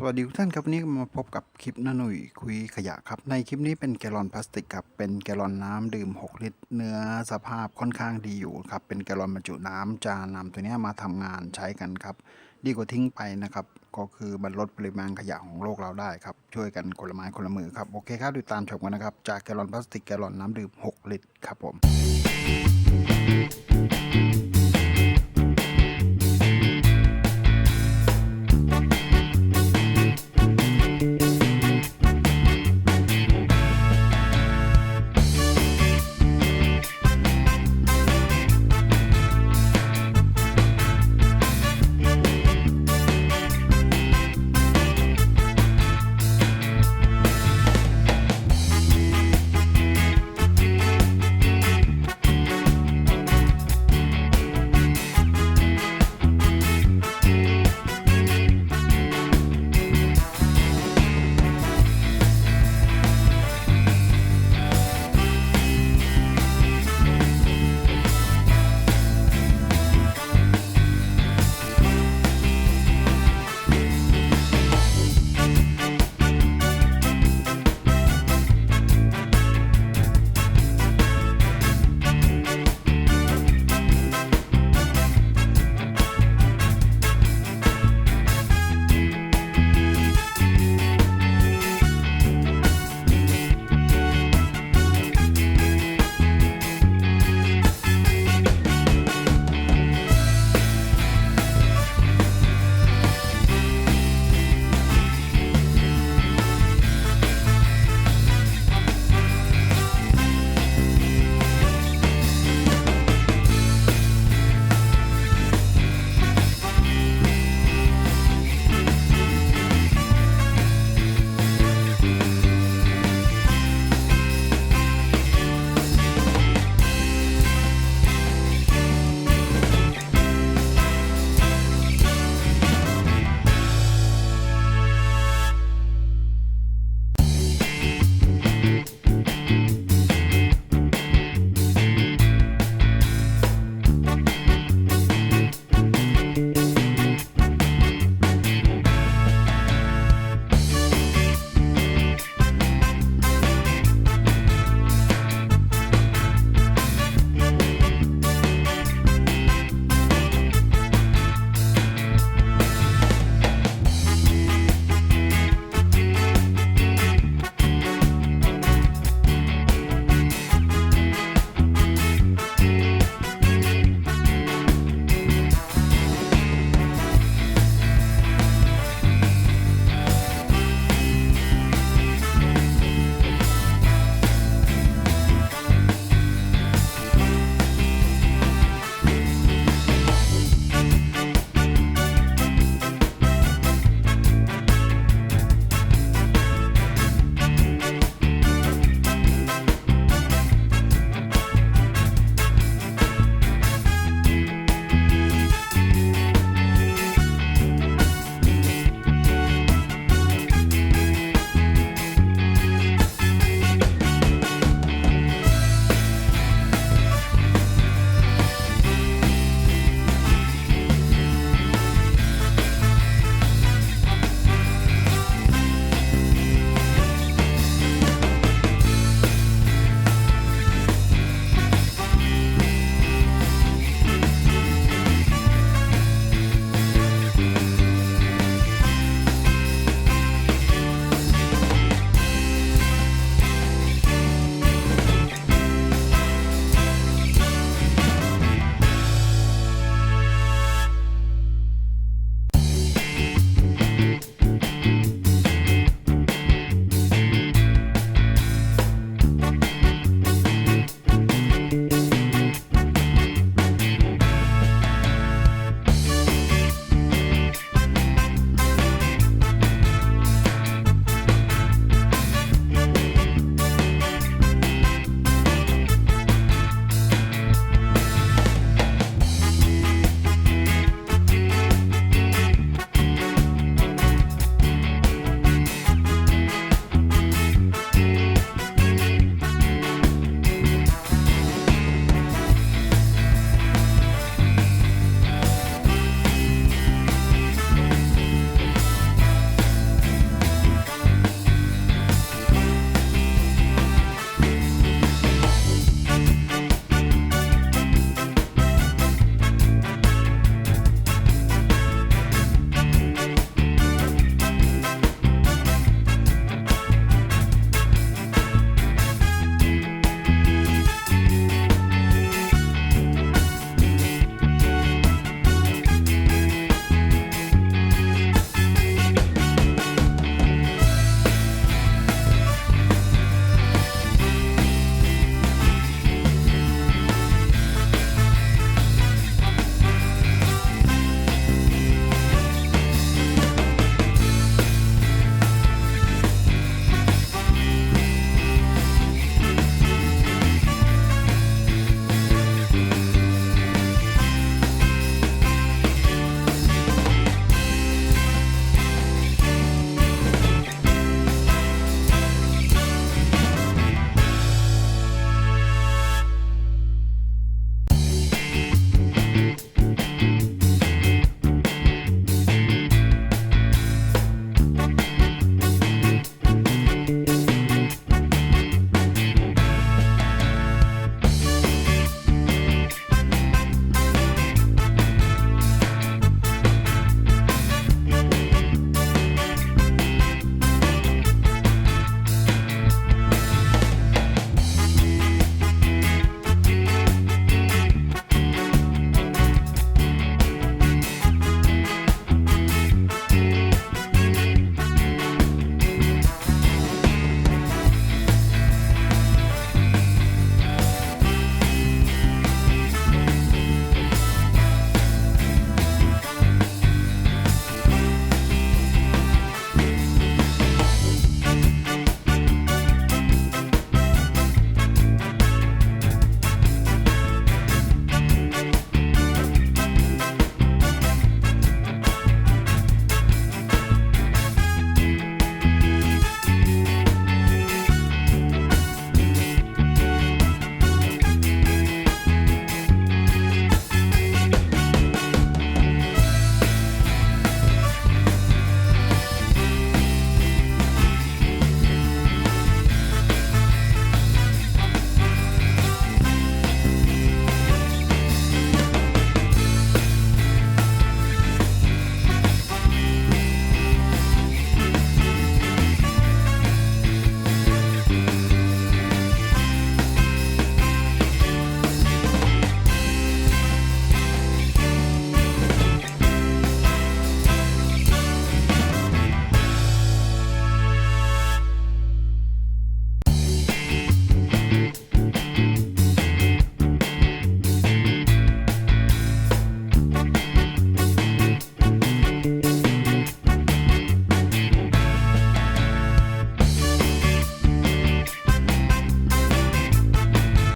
สวัสดีทุกท่านครับวันนี้มาพบกับคลิปน้าหนุ่ยคุยขยะครับในคลิปนี้เป็นแกลลอนพลาสติกครับเป็นแกลลอนน้ำดื่ม6ลิตรเนื้อสภาพค่อนข้างดีอยู่ครับเป็นแกลลอนบรรจุน้ำจะนำตัวนี้มาทำงานใช้กันครับดีกว่าทิ้งไปนะครับก็คือบรรลดปริมาณขยะของโลกเราได้ครับช่วยกันคนละไม้คนละมือครับโอเคครับติดตามชมกันนะครับจากแกลลอนพลาสติกแกลลอนน้ำดื่ม6ลิตรครับผม